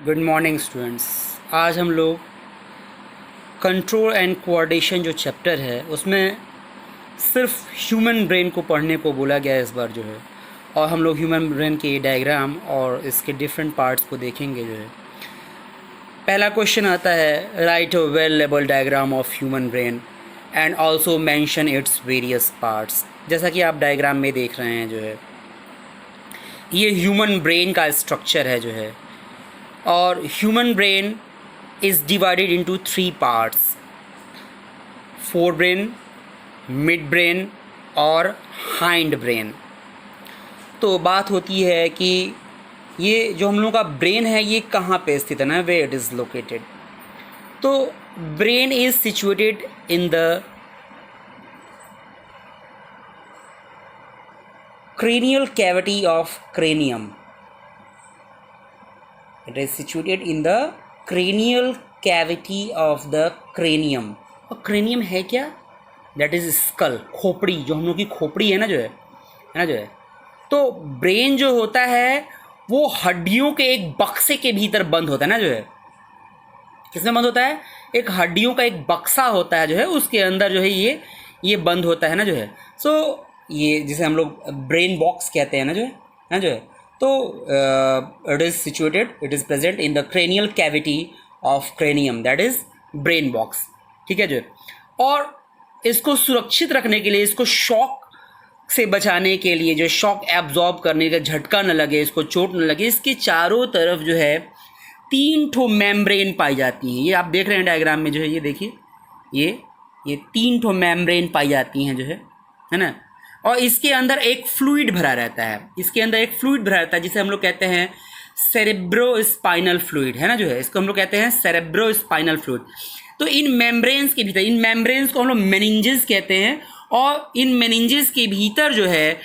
Good morning students. आज हम लोग कंट्रोल एंड कोऑर्डिनेशन जो चैप्टर है उसमें सिर्फ ह्यूमन ब्रेन को पढ़ने को बोला गया है इस बार जो है, और हम लोग ह्यूमन ब्रेन के डायग्राम और इसके डिफरेंट पार्ट्स को देखेंगे जो है। पहला क्वेश्चन आता है, right a well label diagram of human brain and also mention its various parts. जैसा कि आप डायग्राम में देख रहे हैं जो है, ये ह्यूमन ब्रेन का स्ट्रक्चर है जो है, और human brain is divided into 3 parts, fore brain, mid brain और हाइंड ब्रेन। तो बात होती है कि ये जो हम लोगों का ब्रेन है ये कहाँ पे स्थित है ना, वेयर इट इज़ लोकेटेड। तो brain is situated in the cranial cavity of cranium. It is situated in the cranial cavity of the cranium. और cranium है क्या? That is skull, खोपड़ी, जो हम लोग की खोपड़ी है ना जो है जो है। तो ब्रेन जो होता है वो हड्डियों के एक बक्से के भीतर बंद होता है ना जो है। किसमें बंद होता है? एक हड्डियों का एक बक्सा होता है जो है, उसके अंदर जो है ये बंद होता है ना जो है। सो ये जिसे हम लोग ब्रेन बॉक्स कहते हैं ना जो है। तो it is situated, it is present in the cranial cavity of cranium, that is brain box. ठीक है जो है। और इसको सुरक्षित रखने के लिए, इसको शॉक से बचाने के लिए, जो शॉक एब्जॉर्ब करने का झटका न लगे, इसको चोट न लगे, इसके चारों तरफ जो है 3 ठो मेम्ब्रेन पाई जाती हैं। ये आप देख रहे हैं डायग्राम में जो है, ये देखिए, ये 3 ठो मेम्ब्रेन पाई जाती हैं जो है ना। और इसके अंदर एक फ्लूइड भरा रहता है, जिसे हम लोग कहते हैं सेरेब्रोस्पाइनल फ्लूइड, है ना जो है। इसको हम लोग कहते हैं सेरेब्रोस्पाइनल फ्लूइड। तो इन मेम्ब्रेन्स के भीतर, इन मेम्ब्रेन्स को हम लोग मेनिंजेस कहते हैं, और इन मेनिंजेस के भीतर जो है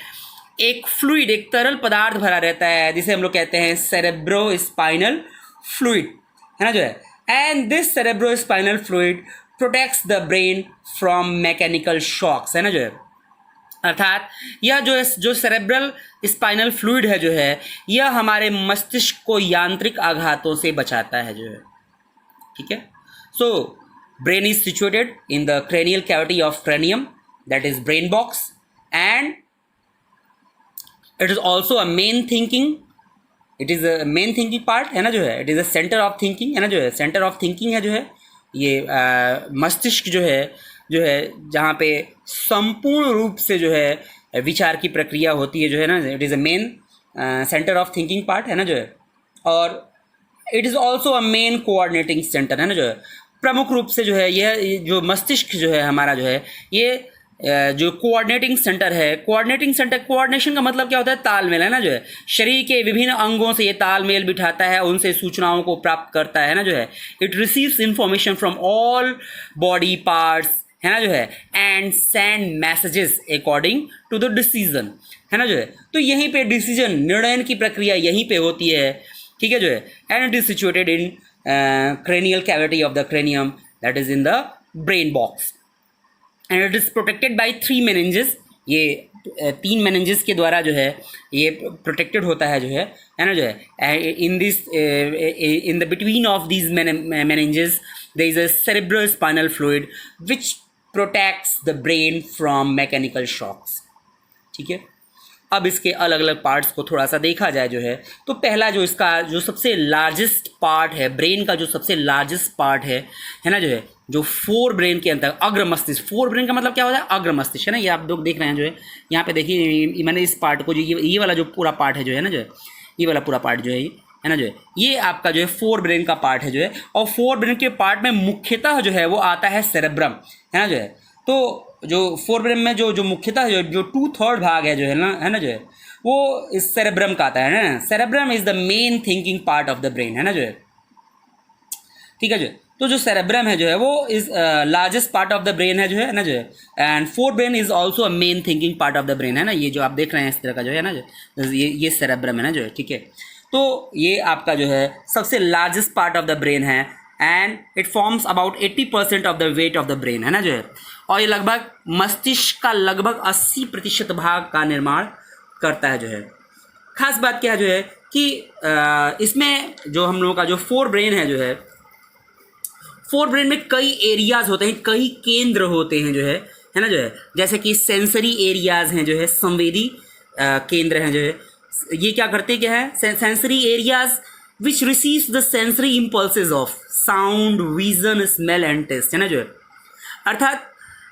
एक फ्लूइड, एक तरल पदार्थ भरा रहता है, जिसे हम लोग कहते हैं सेरेब्रोस्पाइनल फ्लूइड, है ना जो है। And this cerebrospinal fluid protects the brain from mechanical shocks, है ना जो है। अर्थात यह जो सेरेब्रल स्पाइनल फ्लूइड है जो है, यह हमारे मस्तिष्क को यांत्रिक आघातों से बचाता है जो है। ठीक है। So brain is situated in the cranial cavity of cranium, that is brain box, and it is also a main thinking, it is a main thinking part, है ना जो है। It is a centre of thinking, है ना जो है। Centre of thinking है जो है ये मस्तिष्क जो है जहाँ पे संपूर्ण रूप से जो है विचार की प्रक्रिया होती है जो है ना। It is a main centre of thinking part, है ना जो है। और it is also a main coordinating centre, है ना जो है। प्रमुख रूप से जो है यह जो मस्तिष्क जो है हमारा जो है, ये जो कोऑर्डिनेटिंग सेंटर है, कोऑर्डिनेशन का मतलब क्या होता है? तालमेल, है ना जो है। शरीर के विभिन्न अंगों से ये तालमेल बिठाता है, उनसे सूचनाओं को प्राप्त करता है ना जो है। It receives information from all body parts, है ना जो है, and send messages according to the decision, है ना जो है। तो यहीं पे डिसीजन, निर्णय की प्रक्रिया यहीं पे होती है, ठीक है जो है। And it is situated in cranial cavity of the cranium, that is in the brain box, and it is protected by 3 meninges. ये 3 मेनिंजेस के द्वारा जो है ये प्रोटेक्टेड होता है जो है ना जो है। In the between of these meninges there is a cerebrospinal fluid which protects the brain from mechanical shocks। ठीक है। अब इसके अलग अलग पार्ट्स को थोड़ा सा देखा जाए जो है, तो पहला जो इसका जो सबसे लार्जेस्ट पार्ट है, ब्रेन का जो सबसे लार्जेस्ट पार्ट है ना जो है, जो फोर ब्रेन के अंदर अग्र मस्तिष्क। फोर ब्रेन का मतलब क्या होता है? अग्र मस्तिष्क, है ना। ये आप लोग देख रहे हैं जो है, यहाँ पे देखिए, मैंने इस पार्ट को, जो ये वाला जो पूरा पार्ट है जो है ना जो है, ये वाला पूरा पार्ट जो है ना जो है, ये आपका जो है फोर ब्रेन का पार्ट है जो है। और फोर ब्रेन के पार्ट में मुख्यतः जो है वो आता है सेरेब्रम, है ना जो है। तो जो फोर ब्रेन में जो मुख्यतः जो 2/3 भाग है जो है ना जो है, वो इस सेरेब्रम का आता है ना। Cerebrum is the main thinking part of the brain, है ना जो है। ठीक है जो। तो जो सेरेब्रम है जो है वो is largest part of the brain है जो है ना जो है। And fore brain is also a main thinking part of the brain, है ना। ये जो आप देख रहे हैं इस तरह का जो है ना जो, ये सेरेब्रम है ना जो है। ठीक है। तो ये आपका जो है सबसे largest part of the brain है, and it forms about 80% of the weight of the brain, है ना जो है। और ये लगभग मस्तिष्क का लगभग 80% भाग का निर्माण करता है जो है। खास बात क्या है जो है कि इसमें जो हम लोगों का जो फोर ब्रेन है जो है, फोर ब्रेन में कई एरियाज होते हैं, कई केंद्र होते हैं जो है ना जो है, जैसे कि सेंसरी एरियाज हैं जो है, संवेदी केंद्र हैं जो है। ये क्या करते क्या है, sensory areas which receives the sensory impulses of sound, vision, smell and taste, है ना जो है। अर्थात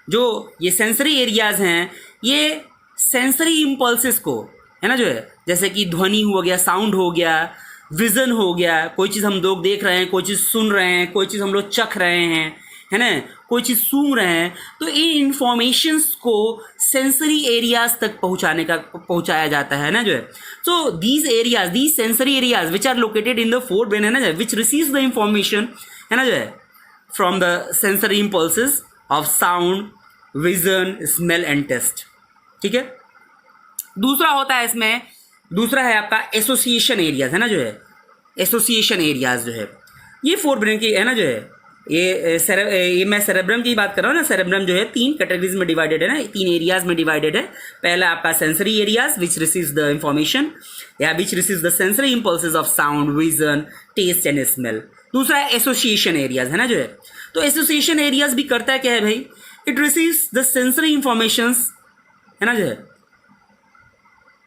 जो ये सेंसरी एरियाज हैं ये सेंसरी इम्पल्सेस को, है ना जो है, जैसे कि ध्वनि हो गया, साउंड हो गया, विजन हो गया, कोई चीज़ हम लोग देख रहे हैं, कोई चीज़ सुन रहे हैं, कोई चीज़ हम लोग चख रहे हैं, है ना, कोई चीज़ सूंघ रहे हैं, तो इन इंफॉर्मेशंस को सेंसरी एरियाज तक पहुंचाया जाता है ना जो है। So these areas, these sensory areas which are located in the forebrain, है ना जो है, विच रिसीव्स द इंफॉर्मेशन, है ना जो है, from the sensory impulses of sound, vision, smell and taste. ठीक है। दूसरा होता है इसमें, दूसरा है आपका एसोसिएशन एरियाज, है ना जो है, एसोसिएशन एरियाज जो है, ये फोर ब्रेन की, है ना जो है, ये मैं सेरेब्रम की बात कर रहा हूँ ना। सेरेब्रम जो है 3 कैटेगरीज में डिवाइडेड है ना, 3 एरियाज में डिवाइडेड है। पहला आपका sensory areas which receives the information या which receives the sensory impulses of sound, vision, taste and smell. दूसरा है एसोसिएशन एरियाज, है ना जो है। तो एसोसिएशन एरियाज भी करता है क्या है भाई, it receives the sensory informations, है ना जो है,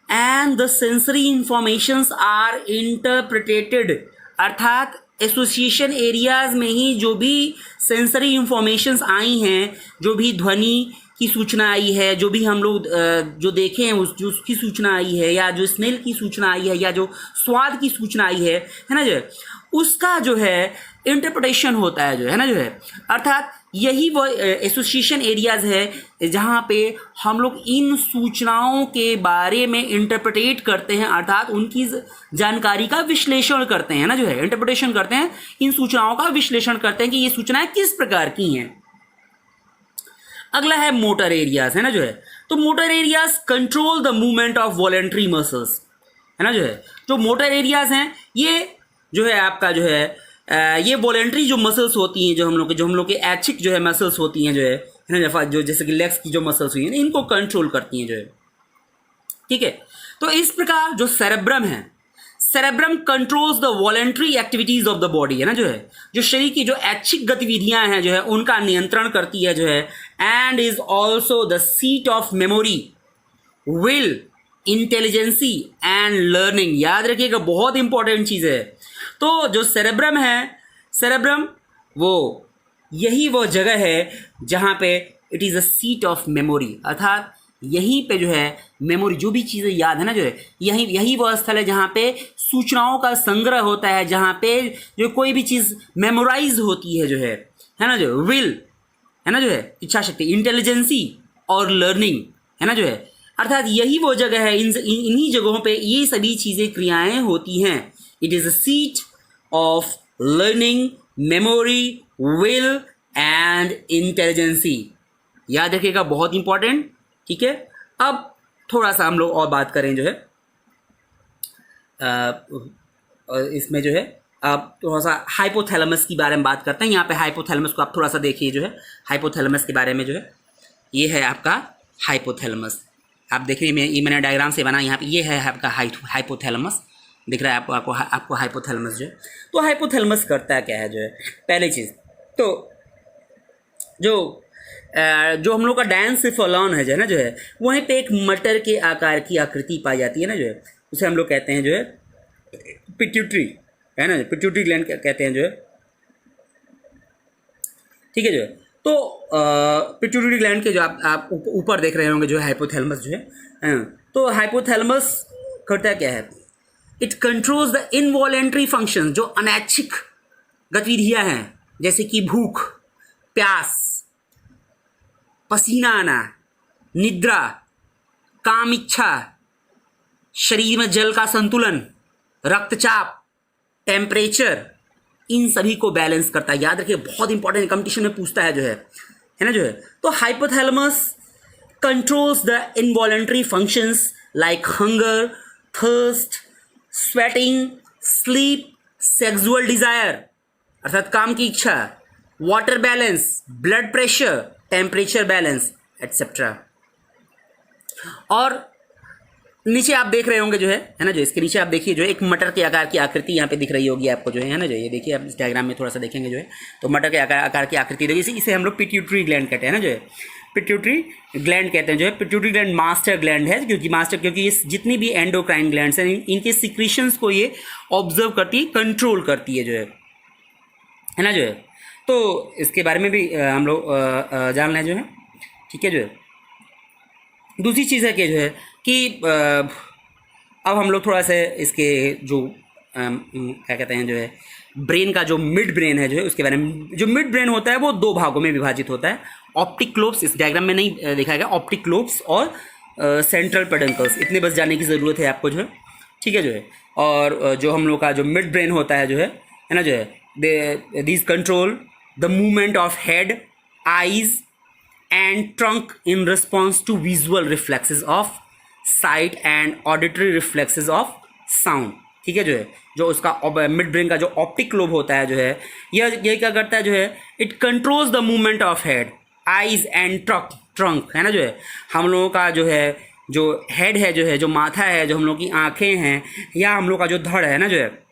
and the sensory informations are interpreted. अर्थात एसोसिएशन एरियाज में ही जो भी सेंसरी इंफॉर्मेशंस आई हैं, जो भी ध्वनि की सूचना आई है, जो भी हम लोग जो देखे हैं उसकी सूचना आई है, या जो स्मेल की सूचना आई है, या जो स्वाद की सूचना आई है ना जो है, उसका जो है इंटरप्रिटेशन होता है जो है ना जो है। अर्थात यही वो एसोसिएशन एरियाज है जहाँ पे हम लोग इन सूचनाओं के बारे में इंटरप्रेट करते हैं, अर्थात उनकी जानकारी का विश्लेषण करते हैं ना जो है, इंटरप्रिटेशन करते हैं, इन सूचनाओं का विश्लेषण करते हैं कि ये सूचनाएं किस प्रकार की हैं। अगला है मोटर एरियाज, है ना जो है। तो motor areas control the movement of voluntary muscles, है ना जो है। जो मोटर एरियाज हैं ये जो है आपका जो है ये वॉलेंट्री जो मसल्स होती हैं, जो हम लोग के ऐच्छिक जो है मसल्स होती हैं जो है ना, जो जैसे कि लेग्स की जो मसल्स हुई हैं इनको कंट्रोल करती हैं जो है। ठीक है। तो इस प्रकार जो सेरेब्रम है, cerebrum controls the voluntary activities of the body, है ना जो है, जो शरीर की जो ऐच्छिक गतिविधियां हैं जो है उनका नियंत्रण करती है जो है, and is also the seat of memory, will, intelligency and learning. याद रखिएगा, बहुत इंपॉर्टेंट चीज़ है। तो जो सेरेब्रम है, सेरेब्रम वो यही वो जगह है जहाँ पे it is a seat of memory, अर्थात यहीं पे जो है मेमोरी, जो भी चीज़ें याद है ना जो है, यही वो स्थल है जहाँ पे सूचनाओं का संग्रह होता है, जहाँ पे जो कोई भी चीज़ मेमोराइज होती है जो है ना जो, विल, है ना जो है, इच्छा शक्ति, इंटेलिजेंसी और लर्निंग, है ना जो है। अर्थात यही वो जगह है, इन्हीं जगहों पे ये सभी चीज़ें, क्रियाएं होती हैं। It is a seat of learning, memory, will and intelligency. याद रखिएगा, बहुत इंपॉर्टेंट। ठीक है। अब थोड़ा सा हम लोग और बात करें जो है इसमें जो है, अब थोड़ा सा हाइपोथैलेमस के बारे में बात करते हैं। यहाँ पे हाइपोथैलेमस को आप थोड़ा सा देखिए जो है, हाइपोथैलेमस के बारे में जो है, ये है आपका हाइपोथैलेमस। आप देख रहे हैं, ये मैंने डायग्राम से बना, यहाँ पे ये है आपका हाइपोथैलेमस, दिख रहा है आपको हाइपोथैलेमस जो है। तो हाइपोथैलेमस करता क्या है जो है, पहली चीज़ तो जो हम लोग का डायन्सिफोलॉन है जो है ना जो है, वहीं पे एक मटर के आकार की आकृति पाई जाती है ना जो है, उसे हम लोग कहते हैं जो है पिट्यूटरी, है ना, पिट्यूटरी ग्लैंड कहते हैं जो है। ठीक है जो है। तो पिट्यूटरी ग्लैंड के जो आप ऊपर देख रहे होंगे जो हाइपोथैलेमस जो है, तो हाइपोथैलेमस करता क्या है, it controls the involuntary function, जो अनैच्छिक गतिविधियां हैं, जैसे कि भूख, प्यास, पसीना आना, निद्रा, काम इच्छा, शरीर में जल का संतुलन, रक्तचाप, टेम्परेचर, इन सभी को बैलेंस करता है। याद रखिए, बहुत इंपॉर्टेंट, कंपटीशन में पूछता है जो है ना जो है। तो hypothalamus controls the involuntary functions like hunger, thirst, sweating, sleep, sexual desire, अर्थात काम की इच्छा, water balance, blood pressure, temperature balance etcetera. और नीचे आप देख रहे होंगे जो है ना, जो इसके नीचे आप देखिए जो है एक मटर के आकार की आकृति यहाँ पे दिख रही होगी आपको जो है ना, जो ये देखिए आप इस डायग्राम में थोड़ा सा देखेंगे जो है, तो मटर के आकार की आकृति देखिए, इसे हम लोग पिट्यूटरी ग्लैंड कहते हैं ना, जो है पिट्यूटरी ग्लैंड कहते हैं जो है। पिट्यूटरी ग्लैंड मास्टर ग्लैंड है, क्योंकि ये जितनी भी एंडोक्राइन ग्लैंड्स हैं इनके सिक्रीशंस को ये ऑब्जर्व करती है, कंट्रोल करती है जो है ना, जो है। तो इसके बारे में भी हम लोग जान लें जो है, ठीक है जो है। दूसरी चीज़ है कि जो है कि अब हम लोग थोड़ा सा इसके जो क्या कहते हैं जो है ब्रेन का जो मिड ब्रेन है जो है उसके बारे में। जो मिड ब्रेन होता है वो दो भागों में विभाजित होता है, ऑप्टिक लोब्स, इस डायग्राम में नहीं दिखाया गया, ऑप्टिक लोब्स और सेंट्रल पेडंकल्स, इतने बस जानने की ज़रूरत है आपको जो है, ठीक है जो है। और जो हम लोग का जो मिड ब्रेन होता है जो है ना, जो है this control the movement of head, eyes and trunk in response to visual reflexes of sight and auditory reflexes of sound, ठीक है जो है। जो उसका मिड ब्रेन का जो ऑप्टिक लोब होता है जो है, यह क्या करता है जो है, it controls the movement of head, eyes and trunk है ना, जो है हम लोगों का जो है, जो हेड है जो है, जो माथा है, जो हम लोग की आँखें हैं, या हम लोग का जो धड़ है ना, जो है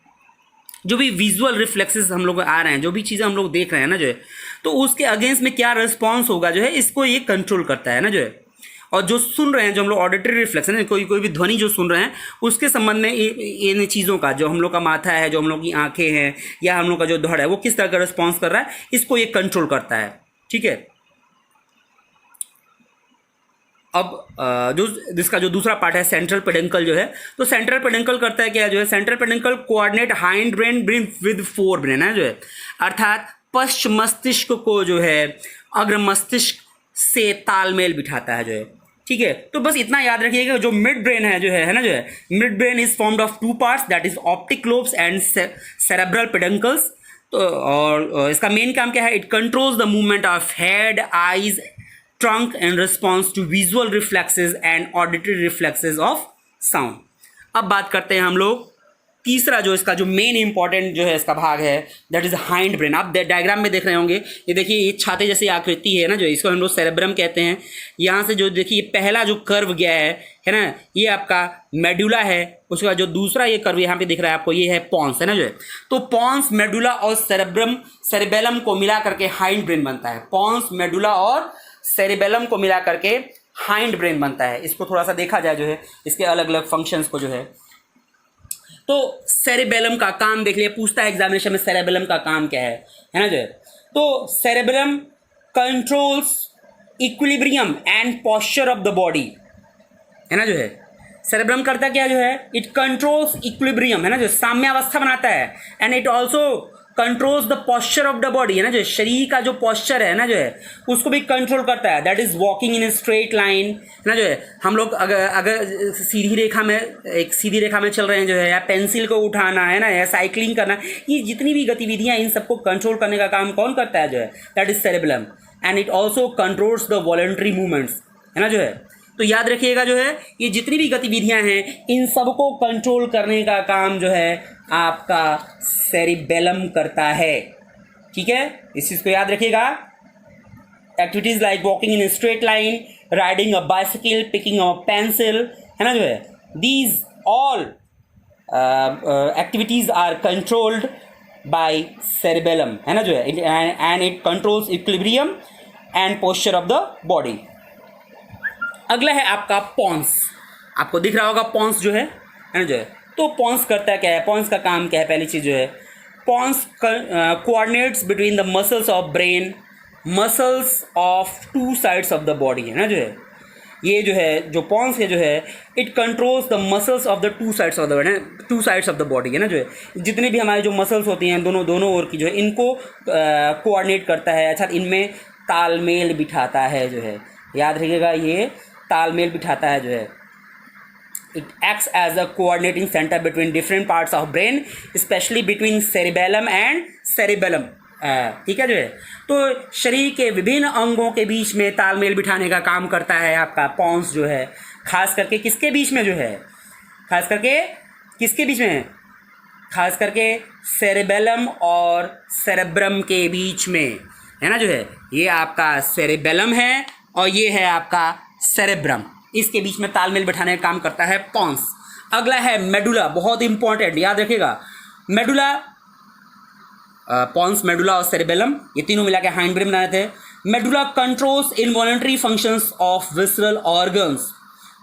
जो भी विजुअल रिफ्लेक्सेस हम लोग आ रहे हैं, जो भी चीज़ें हम लोग देख रहे हैं ना जो है, तो उसके अगेंस्ट में क्या रिस्पॉन्स होगा जो है, इसको ये कंट्रोल करता है ना जो है। और जो सुन रहे हैं, जो हम लोग ऑडिटरी रिफ्लेक्स है, कोई भी ध्वनि जो सुन रहे हैं उसके संबंध में इन चीज़ों का, जो हम लोग का माथा है, जो हम लोग की आंखें हैं, या हम लोग का जो धड़ है, वो किस तरह का रिस्पॉन्स कर रहा है, इसको ये कंट्रोल करता है, ठीक है। अब जो जिसका जो दूसरा पार्ट है सेंट्रल पेडंकल जो है, तो सेंट्रल पेडंकल करता है क्या जो है, central peduncle coordinate hind brain with fore brain है जो है, अर्थात पश्च मस्तिष्क को जो है अग्र मस्तिष्क से तालमेल बिठाता है जो है, ठीक है। तो बस इतना याद रखिएगा, जो मिड ब्रेन है जो है ना, जो है mid brain is formed of two parts, that is optic lobes and cerebral peduncles. तो और इसका मेन काम क्या है, it controls the movement of head, eyes, trunk in response to visual reflexes and auditory reflexes of sound। अब बात करते हैं हम लोग तीसरा, जो इसका जो मेन इंपॉर्टेंट जो है इसका भाग है, दैट इज हाइंड ब्रेन। आप डायग्राम में देख रहे होंगे, ये देखिए ये छाते जैसी आकृति है ना, जो इसको हम लोग सेरेब्रम कहते हैं। यहाँ से जो देखिए पहला जो कर्व गया है ना, ये आपका मेडुला है। उसके बाद जो दूसरा ये कर्व यहाँ पे दिख रहा है आपको, ये है पॉन्स है ना जो है। तो पॉन्स, मेडुला और सेरेबेलम को मिला करके हाइंड ब्रेन बनता है। पॉन्स, मेडुला और सेरेबेलम को मिला करके हाइंड ब्रेन बनता है। इसको थोड़ा सा देखा जाए जो है, इसके अलग अलग फंक्शंस को जो है, तो सेरेबेलम का काम देख लिया, पूछता है एग्जामिनेशन में सेरेबेलम का काम क्या है ना जो है। तो cerebellum controls equilibrium and posture of the body है ना जो है। सेरेब्रम करता क्या जो है, इट कंट्रोल्स इक्विलिब्रियम है ना, जो साम्यावस्था बनाता है, and it also controls the posture of the body है ना, जो शरीर का जो पोस्चर है ना जो है, उसको भी कंट्रोल करता है। That is walking in a straight line है ना जो है। हम लोग अगर सीधी रेखा में, एक सीधी रेखा में चल रहे हैं जो है, या पेंसिल को उठाना है ना, या साइकिलिंग करना, ये जितनी भी गतिविधियां, इन सबको कंट्रोल करने का काम कौन करता है जो है, that is cerebellum. And it also controls the voluntary movements है ना जो है। तो याद रखिएगा जो है, ये जितनी भी गतिविधियां हैं, इन सबको कंट्रोल करने का काम जो है आपका सेरिबेलम करता है, ठीक है। इस चीज़ को याद रखिएगा। Activities like walking in straight line, riding a bicycle, picking a pencil है ना जो है, these all activities are controlled by cerebellum है ना जो है, and it controls equilibrium and posture of the body. अगला है आपका पॉन्स। आपको दिख रहा होगा पॉन्स जो है ना जो है। तो पॉन्स करता क्या है, पॉन्स का काम क्या है, पहली चीज़ जो है, pons coordinates between the muscles of brain, muscles of two sides of the body है ना जो है। ये जो है, जो पॉन्स है जो है, it controls the muscles of the two sides of the body है ना जो है। जितने भी हमारे जो मसल्स होती हैं दोनों ओर की जो है, इनको कोऑर्डिनेट करता है, अर्थात इनमें तालमेल बिठाता है जो है। याद रखिएगा, ये तालमेल बिठाता है जो है। It acts as a coordinating centre between different parts of brain, especially between cerebellum and cerebellum, ठीक है जो है। तो शरीर के विभिन्न अंगों के बीच में तालमेल बिठाने का काम करता है आपका पॉन्स जो है। खास करके किसके बीच में जो है, खास करके किसके बीच में, खास करके सेरिबेलम और सेरेब्रम के बीच में है ना जो है। ये आपका सेरिबेलम है और ये है आपका सेरेब्रम। इसके बीच में तालमेल बैठाने का काम करता है पॉन्स। अगला है मेडुला, बहुत इंपॉर्टेंट, याद रखिएगा। मेडुला, पॉन्स, मेडुला और सेरेबेलम, ये तीनों मिला के हाइंड ब्रेन बनाए थे। Medulla controls involuntary functions of visceral organs,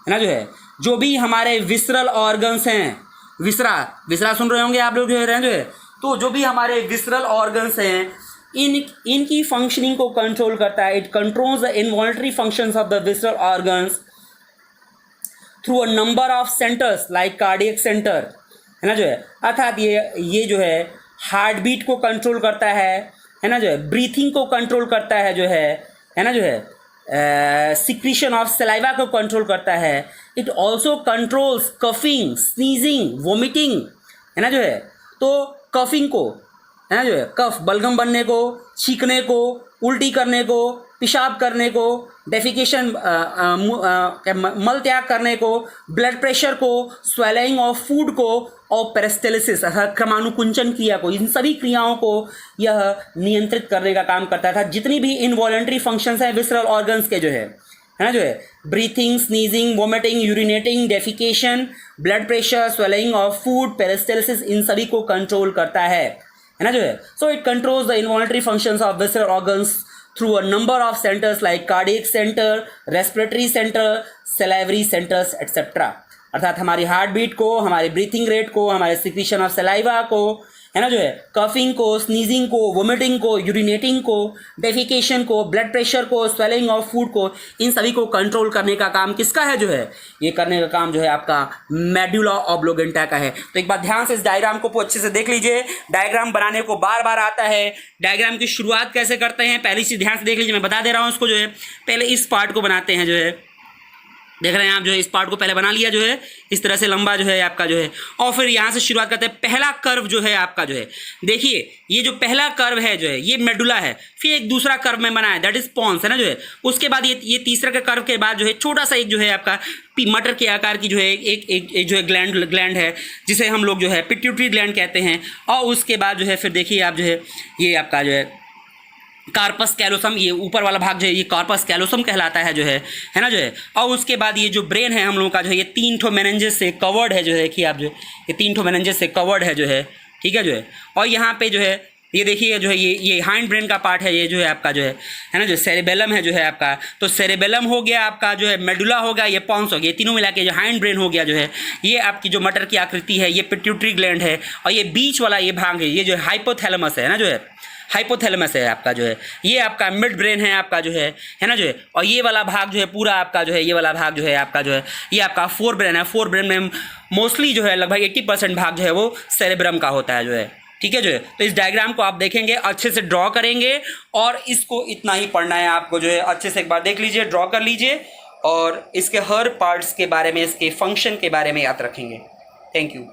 है ना, जो है जो भी हमारे विसरल ऑर्गन्स हैं, विसरा सुन रहे होंगे आप लोग जो है, तो जो भी हमारे विसरल ऑर्गन्स हैं इनकी फंक्शनिंग को कंट्रोल करता है। It controls the involuntary functions of the visceral organs through a number of centres like cardiac centre, है ना, जो है अर्थात ये जो है हार्ट बीट को कंट्रोल करता है ना, जो है ब्रीथिंग को कंट्रोल करता है, जो है ना, जो है सिक्रीशन ऑफ सलाइवा को कंट्रोल करता है। It also controls coughing, sneezing, vomiting, है ना, जो है तो कफिंग को, है ना, जो है कफ, बलगम बनने को, छींकने को, उल्टी करने को, पेशाब करने को, डेफिकेशन, मल त्याग करने को, ब्लड प्रेशर को, स्वेलिंग ऑफ फूड को और पेरिस्टाल्सिस अर्थात क्रमानुकुंचन क्रिया को, इन सभी क्रियाओं को यह नियंत्रित करने का काम करता था। जितनी भी इनवॉलंटरी फंक्शंस हैं विसरल ऑर्गन्स के, जो है ना, जो है breathing, sneezing, vomiting, urinating, defecation, blood pressure, swelling of food, peristalsis, इन सभी को कंट्रोल करता है ना, जो है। So it controls the involuntary functions of visceral organs through a number of centres like cardiac centre, respiratory centre, salivary centres etcetera, अर्थात हमारी हार्ट बीट को, हमारे ब्रीथिंग रेट को, हमारे सिक्रीशन ऑफ सलाइवा को, है ना, जो है कफिंग को, स्नीजिंग को, वोमिटिंग को, यूरिनेटिंग को, डेफिकेशन को, ब्लड प्रेशर को, स्वेलिंग ऑफ फूड को, इन सभी को कंट्रोल करने का काम किसका है, जो है ये करने का काम जो है आपका मेडुला ऑब्लोगेंटा का है। तो एक बार ध्यान से इस डायग्राम को अच्छे से देख लीजिए। डायग्राम बनाने को बार बार आता है। डायग्राम की शुरुआत कैसे करते हैं पहली चीज़ ध्यान से देख लीजिए, मैं बता दे रहा हूँ उसको, जो है पहले इस पार्ट को बनाते हैं, जो है देख रहे हैं आप, जो है इस पार्ट को पहले बना लिया, जो है इस तरह से लंबा जो है आपका, जो है और फिर यहाँ से शुरुआत करते हैं। पहला कर्व जो है आपका, जो है देखिए ये जो पहला कर्व है, जो है ये मेडुला है, फिर एक दूसरा कर्व में बना है दैट इज पॉन्स, है ना, जो है उसके बाद ये तीसरा के कर्व के बाद जो है छोटा सा एक जो है आपका मटर के आकार की जो है एक जो है ग्लैंड है जिसे हम लोग जो है पिट्यूटरी ग्लैंड कहते हैं। और उसके बाद जो है फिर देखिए आप, जो है ये आपका जो है कार्पस कैलोसम, ये ऊपर वाला भाग जो है ये कार्पस कैलोसम कहलाता है, जो है ना, जो है और उसके बाद ये जो ब्रेन है हम लोगों का, जो है ये 3 ठो मेनिंजेस से कवर्ड है, जो है देखिए आप, जो ये 3 ठो मेनिंजेस से कवर्ड है, जो है ठीक है, जो है और यहाँ पे जो है ये देखिए जो है ये हाइंड ब्रेन का पार्ट है, ये जो है आपका जो है ना, जो सेरेबेलम है, जो है आपका, तो सेरेबेलम हो गया आपका, जो है मेडुला हो गया, ये पॉन्स हो गया, ये तीनों मिला के जो हाइंड ब्रेन हो गया, जो है ये आपकी जो मटर की आकृति है, ये पिट्यूटरी ग्लैंड है और ये बीच वाला ये भाग है, ये जो हाइपोथैलेमस है ना, जो है हाइपोथैलेमस है आपका, जो है ये आपका मिड ब्रेन है आपका, जो है ना, जो है और ये वाला भाग जो है पूरा आपका, जो है ये वाला भाग जो है आपका, जो है ये आपका फोर ब्रेन है। फोर ब्रेन में मोस्टली जो है लगभग 80% भाग जो है वो सेरेब्रम का होता है, जो है ठीक है, जो है। तो इस डायग्राम को आप देखेंगे, अच्छे से ड्रॉ करेंगे और इसको इतना ही पढ़ना है आपको, जो है अच्छे से एक बार देख लीजिए, ड्रॉ कर लीजिए और इसके हर पार्ट्स के बारे में, इसके फंक्शन के बारे में याद रखेंगे। Thank you.